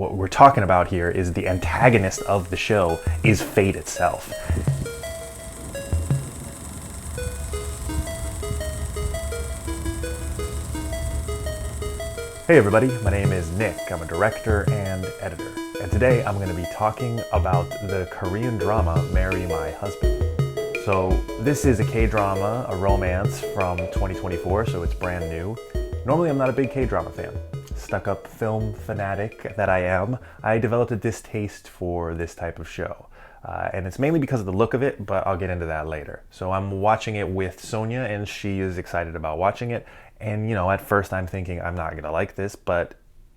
what we're talking about here is the antagonist of the show is fate itself. Hey everybody, my name is Nick. I'm a director and editor. And today I'm going to be talking about the Korean drama Marry My Husband. So this is a K-drama, a romance from 2024, so it's brand new. Normally I'm not a big K-drama fan. Stuck-up film fanatic that I am, I developed a distaste for this type of show. And it's mainly because of the look of it, but I'll get into that later. So I'm watching it with Sonia, and she is excited about watching it. And you know, at first I'm thinking I'm not gonna like this, but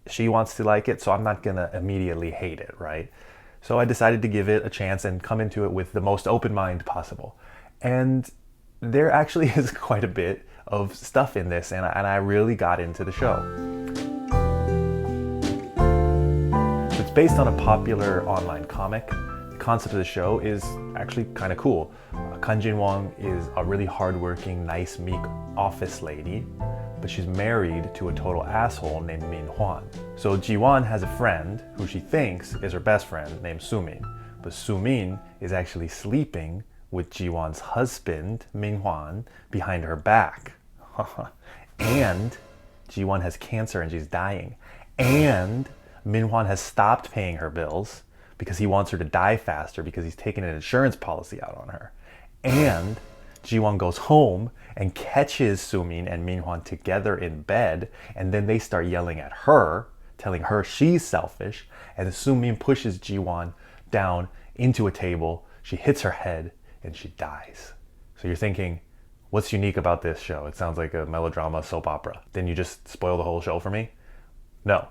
she wants to like it, so I'm not gonna immediately hate it, right? So I decided to give it a chance and come into it with the most open mind possible. And there actually is quite a bit of stuff in this, and I really got into the show. So it's based on a popular online comic. The concept of the show is actually kind of cool. Kan Jin-won is a really hardworking, nice, meek office lady, but she's married to a total asshole named Min Hwan. So Ji-won has a friend who she thinks is her best friend named Soo-min, but Soo-min is actually sleeping with Ji-won's husband, Min Hwan, behind her back. And Ji-won has cancer and she's dying. And Min Hwan has stopped paying her bills because he wants her to die faster because he's taken an insurance policy out on her. And Ji-won goes home and catches Soo-min and Min Hwan together in bed, and then they start yelling at her, telling her she's selfish, and Soo-min pushes Ji-won down into a table, she hits her head, and she dies. So you're thinking, what's unique about this show? It sounds like a melodrama soap opera. Then you just spoil the whole show for me? No,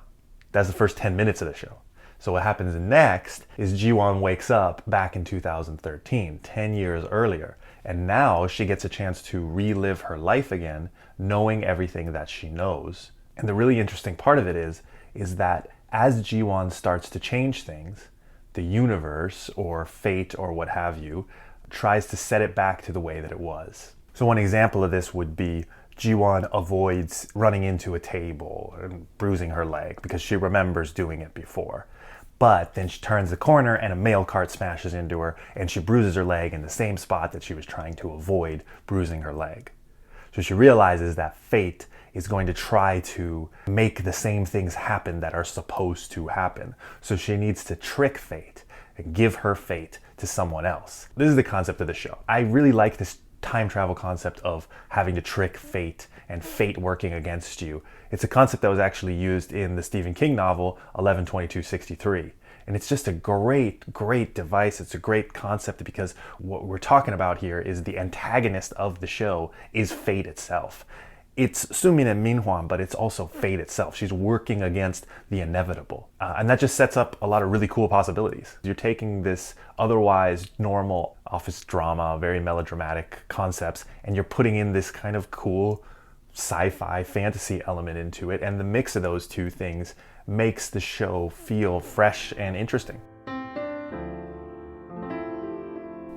that's the first 10 minutes of the show. So what happens next is Ji-won wakes up back in 2013, 10 years earlier. And now she gets a chance to relive her life again, knowing everything that she knows. And the really interesting part of it is that as Ji-won starts to change things, the universe or fate or what have you tries to set it back to the way that it was. So one example of this would be Ji-won avoids running into a table and bruising her leg because she remembers doing it before. But then she turns the corner and a mail cart smashes into her and she bruises her leg in the same spot that she was trying to avoid bruising her leg. So she realizes that fate is going to try to make the same things happen that are supposed to happen. So she needs to trick fate and give her fate to someone else. This is the concept of the show. I really like this time travel concept of having to trick fate and fate working against you. It's a concept that was actually used in the Stephen King novel 11/22/63. And it's just a great device. It's a great concept because what we're talking about here is the antagonist of the show is fate itself. It's Soo-min and Min Hwan, but it's also fate itself. She's working against the inevitable. And that just sets up a lot of really cool possibilities. You're taking this otherwise normal office drama, very melodramatic concepts, and you're putting in this kind of cool sci-fi fantasy element into it. And the mix of those two things makes the show feel fresh and interesting.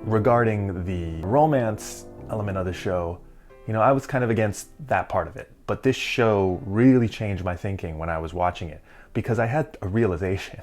Regarding the romance element of the show, you know, I was kind of against that part of it, but this show really changed my thinking when I was watching it because I had a realization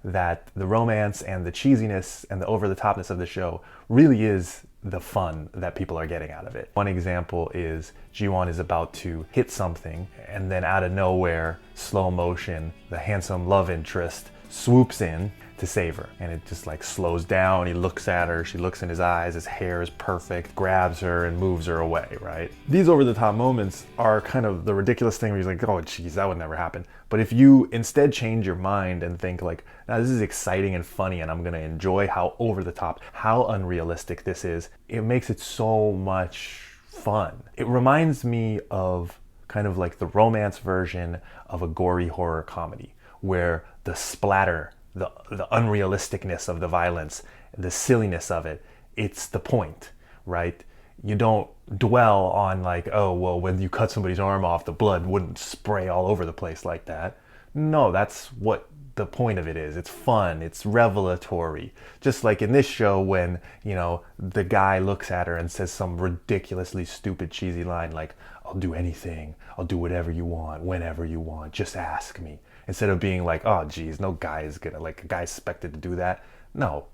that the romance and the cheesiness and the over-the-topness of the show really is the fun that people are getting out of it. One example is Ji-won is about to hit something and then out of nowhere, slow motion, the handsome love interest swoops in to save her. And it just like slows down, he looks at her, she looks in his eyes, his hair is perfect, grabs her and moves her away, right? These over-the-top moments are kind of the ridiculous thing where you're like, oh geez, that would never happen. But if you instead change your mind and think like, now this is exciting and funny and I'm gonna enjoy how over-the-top, how unrealistic this is, it makes it so much fun. It reminds me of kind of like the romance version of a gory horror comedy, where the splatter, the unrealisticness of the violence, the silliness of it, it's the point, right? You don't dwell on like, oh, well, when you cut somebody's arm off, the blood wouldn't spray all over the place like that. No, that's what the point of it is. It's fun, it's revelatory. Just like in this show when, you know, the guy looks at her and says some ridiculously stupid, cheesy line like, I'll do anything, I'll do whatever you want, whenever you want, just ask me. Instead of being like, oh geez, no guy is gonna, like, a guy's expected to do that. No,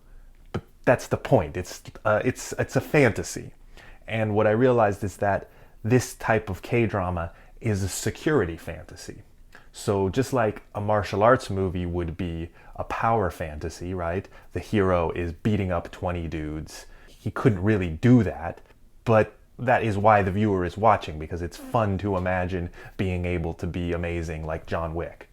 but that's the point. It's a fantasy. And what I realized is that this type of K-drama is a security fantasy. So just like a martial arts movie would be a power fantasy, right? The hero is beating up 20 dudes. He couldn't really do that, but that is why the viewer is watching, because it's fun to imagine being able to be amazing like John Wick.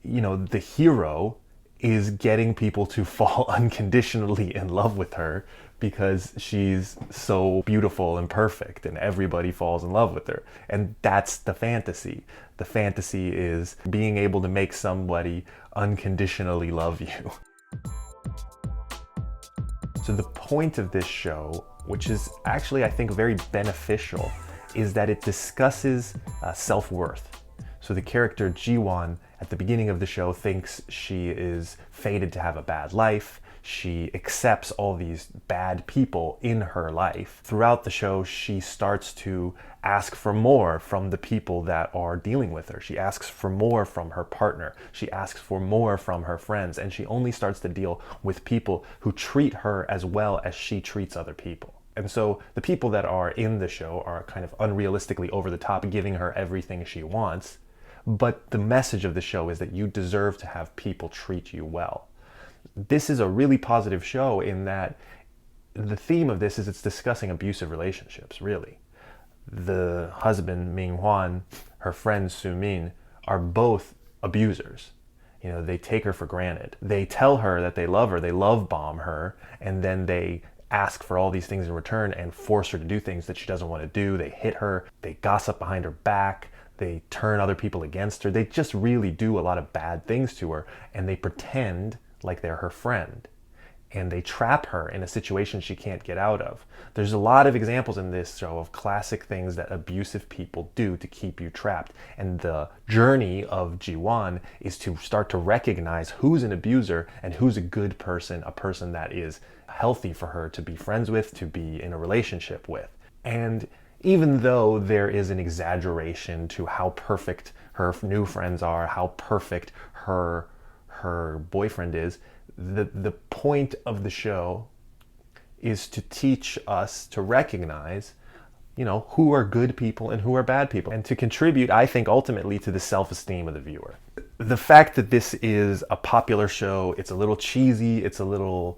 You know, the hero is getting people to fall unconditionally in love with her because she's so beautiful and perfect and everybody falls in love with her. And that's the fantasy. The fantasy is being able to make somebody unconditionally love you. So the point of this show, which is actually, I think, very beneficial, is that it discusses self-worth. So the character Ji-won at the beginning of the show thinks she is fated to have a bad life. She accepts all these bad people in her life. Throughout the show, she starts to ask for more from the people that are dealing with her. She asks for more from her partner. She asks for more from her friends. And she only starts to deal with people who treat her as well as she treats other people. And so the people that are in the show are kind of unrealistically over the top, giving her everything she wants. But the message of the show is that you deserve to have people treat you well. This is a really positive show in that the theme of this is it's discussing abusive relationships, really. The husband, Ming Hwan, her friend Su Min, are both abusers. You know, they take her for granted. They tell her that they love her, they love bomb her, and then they ask for all these things in return and force her to do things that she doesn't want to do. They hit her, they gossip behind her back, they turn other people against her. They just really do a lot of bad things to her, and they pretend like they're her friend. And they trap her in a situation she can't get out of. There's a lot of examples in this show of classic things that abusive people do to keep you trapped. And the journey of Ji-won is to start to recognize who's an abuser and who's a good person, a person that is healthy for her to be friends with, to be in a relationship with. And even though there is an exaggeration to how perfect her new friends are, how perfect her boyfriend is, the point of the show is to teach us to recognize, you know, who are good people and who are bad people, and to contribute, I think, ultimately to the self-esteem of the viewer. The fact that this is a popular show, it's a little cheesy, it's a little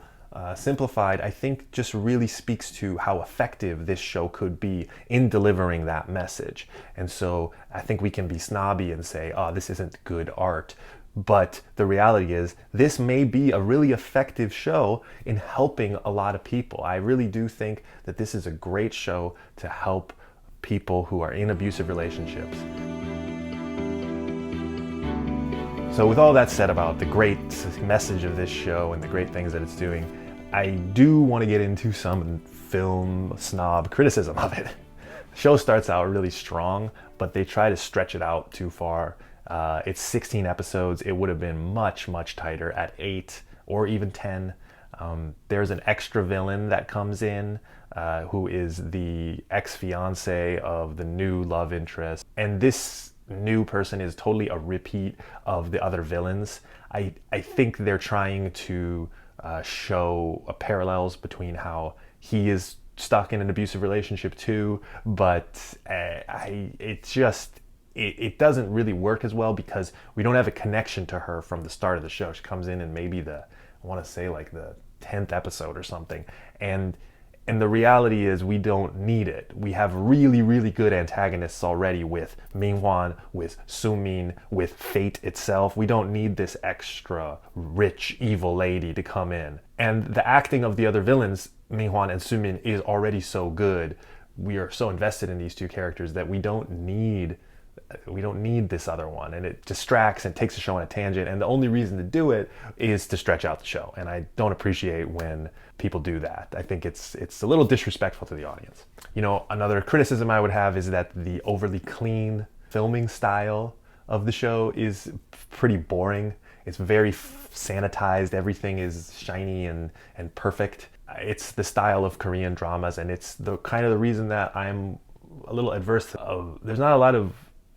simplified, I think just really speaks to how effective this show could be in delivering that message. And so I think we can be snobby and say, oh, this isn't good art. But the reality is, this may be a really effective show in helping a lot of people. I really do think that this is a great show to help people who are in abusive relationships. So with all that said about the great message of this show and the great things that it's doing, I do want to get into some film snob criticism of it. The show starts out really strong, but they try to stretch it out too far. It's 16 episodes. It would have been much, much tighter at 8 or even 10. There's an extra villain that comes in who is the ex-fiance of the new love interest. And this new person is totally a repeat of the other villains. I think they're trying to show parallels between how he is stuck in an abusive relationship too, but it doesn't really work as well because we don't have a connection to her from the start of the show. She comes in maybe I want to say like the 10th episode or something. And the reality is we don't need it. We have really, really good antagonists already with Ming Hwan, with Su Min, with fate itself. We don't need this extra rich, evil lady to come in. And the acting of the other villains, Ming Hwan and Su Min, is already so good. We are so invested in these two characters that we don't need this other one, and it distracts and takes the show on a tangent, and the only reason to do it is to stretch out the show, and I don't appreciate when people do that. I think it's a little disrespectful to the audience. You know, another criticism I would have is that the overly clean filming style of the show is pretty boring. It's very sanitized. Everything is shiny and perfect. It's the style of Korean dramas, and it's the kind of the reason that I'm a little adverse to. There's not a lot of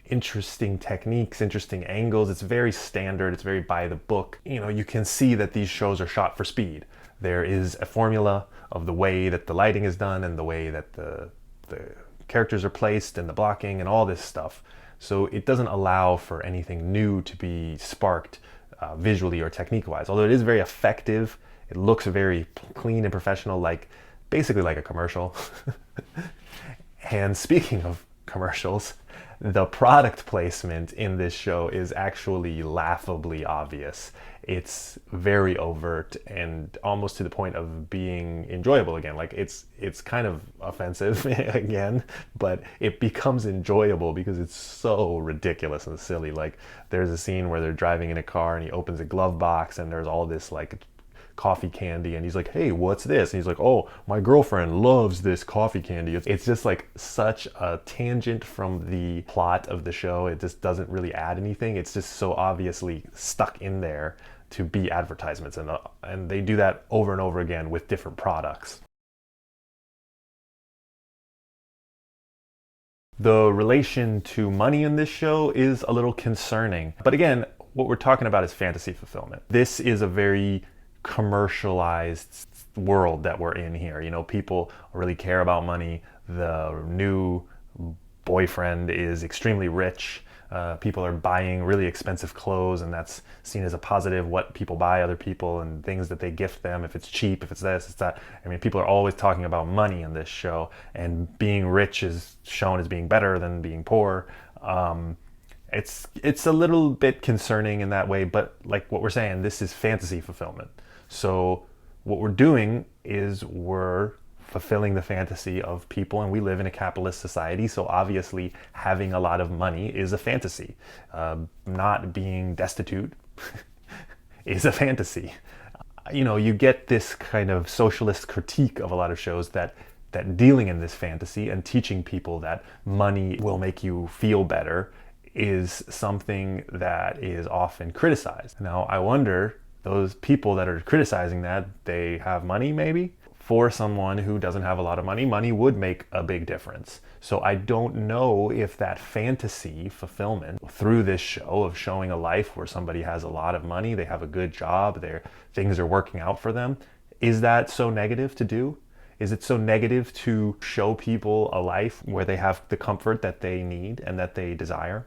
interesting techniques, interesting angles. It's very standard, it's very by the book. You can see that these shows are shot for speed. There is a formula of the way that the lighting is done and the way that the characters are placed and the blocking and all this stuff. So it doesn't allow for anything new to be sparked visually or technique-wise. Although it is very effective, it looks very clean and professional, basically like a commercial. And speaking of commercials, the product placement in this show is actually laughably obvious. It's very overt and almost to the point of being enjoyable again. It's kind of offensive again, but it becomes enjoyable because it's so ridiculous and silly. There's a scene where they're driving in a car and he opens a glove box and there's all this coffee candy, and he's like, hey, what's this? And he's like, oh, my girlfriend loves this coffee candy. It's just such a tangent from the plot of the show. It just doesn't really add anything. It's just so obviously stuck in there to be advertisements, and they do that over and over again with different products. The relation to money in this show is a little concerning. But again, what we're talking about is fantasy fulfillment. This is a very commercialized world that we're in here. People really care about money. The new boyfriend is extremely rich. People are buying really expensive clothes, and that's seen as a positive. What people buy other people and things that they gift them, if it's cheap, if it's this, it's that. People are always talking about money in this show, and being rich is shown as being better than being poor. It's a little bit concerning in that way, but like what we're saying, this is fantasy fulfillment. So what we're doing is we're fulfilling the fantasy of people, and we live in a capitalist society, so obviously having a lot of money is a fantasy. Not being destitute is a fantasy. You get this kind of socialist critique of a lot of shows that dealing in this fantasy and teaching people that money will make you feel better is something that is often criticized. Now, I wonder, those people that are criticizing that, they have money maybe? For someone who doesn't have a lot of money, money would make a big difference. So I don't know if that fantasy fulfillment through this show of showing a life where somebody has a lot of money, they have a good job, things are working out for them, is that so negative to do? Is it so negative to show people a life where they have the comfort that they need and that they desire?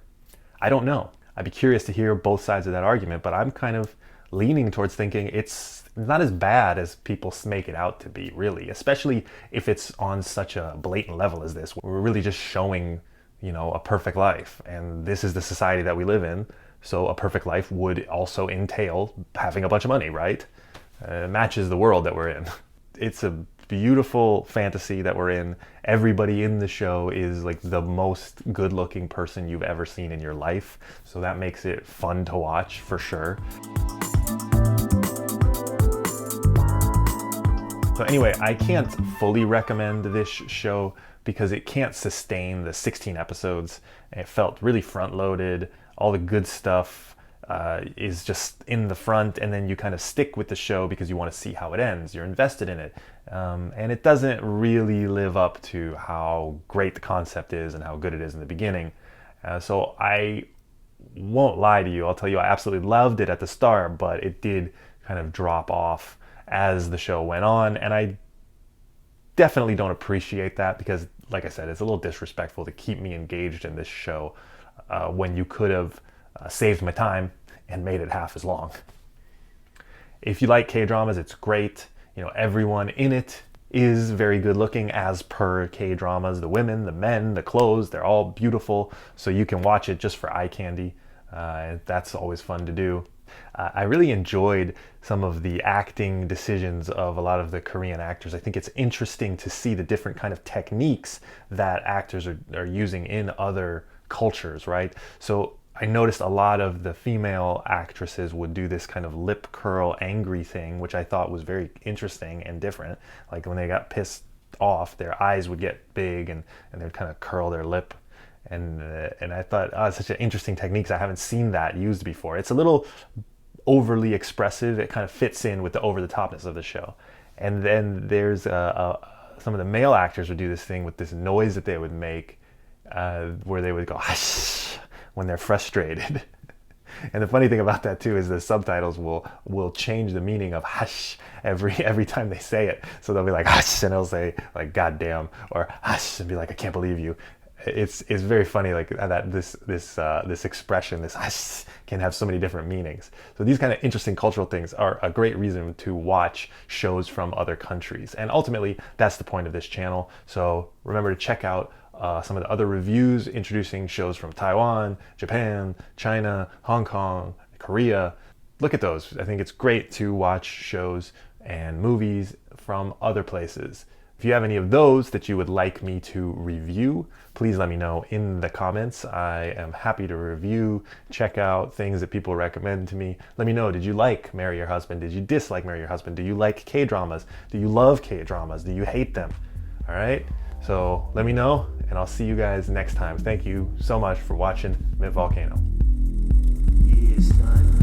I don't know. I'd be curious to hear both sides of that argument, but I'm kind of leaning towards thinking it's not as bad as people make it out to be, really, especially if it's on such a blatant level as this. We're really just showing, a perfect life, and this is the society that we live in, so a perfect life would also entail having a bunch of money, right? Matches the world that we're in. It's a beautiful fantasy that we're in. Everybody in the show is the most good-looking person you've ever seen in your life, so that makes it fun to watch for sure. So anyway, I can't fully recommend this show because it can't sustain the 16 episodes. It felt really front-loaded. All the good stuff is just in the front, and then you kind of stick with the show because you want to see how it ends. You're invested in it. And it doesn't really live up to how great the concept is and how good it is in the beginning. So I won't lie to you. I'll tell you I absolutely loved it at the start, but it did kind of drop off as the show went on, and I definitely don't appreciate that because, like I said, it's a little disrespectful to keep me engaged in this show when you could have saved my time and made it half as long. If you like K-dramas, it's great. Everyone in it is very good looking as per K-dramas. The women, the men, the clothes, they're all beautiful, so you can watch it just for eye candy. That's always fun to do. I really enjoyed some of the acting decisions of a lot of the Korean actors. I think it's interesting to see the different kind of techniques that actors are using in other cultures, right? So I noticed a lot of the female actresses would do this kind of lip curl angry thing, which I thought was very interesting and different. Like when they got pissed off, their eyes would get big and they'd kind of curl their lip. And I thought, it's such an interesting technique. I haven't seen that used before. It's a little overly expressive. It kind of fits in with the over-the-topness of the show. And then there's some of the male actors would do this thing with this noise that they would make where they would go, when they're frustrated. And the funny thing about that too is the subtitles will change the meaning of hush every time they say it. So they'll be like hush and they'll say like God damn, or hush and be like I can't believe you. It's very funny like that this expression, this hush, can have so many different meanings. So these kind of interesting cultural things are a great reason to watch shows from other countries. And ultimately that's the point of this channel. So remember to check out some of the other reviews introducing shows from Taiwan, Japan, China, Hong Kong, Korea. Look at those. I think it's great to watch shows and movies from other places. If you have any of those that you would like me to review, please let me know in the comments. I am happy to review, check out things that people recommend to me. Let me know, did you like Marry Your Husband? Did you dislike Marry Your Husband? Do you like K-dramas? Do you love K-dramas? Do you hate them? All right? So let me know, and I'll see you guys next time. Thank you so much for watching Mint Volcano. It's time.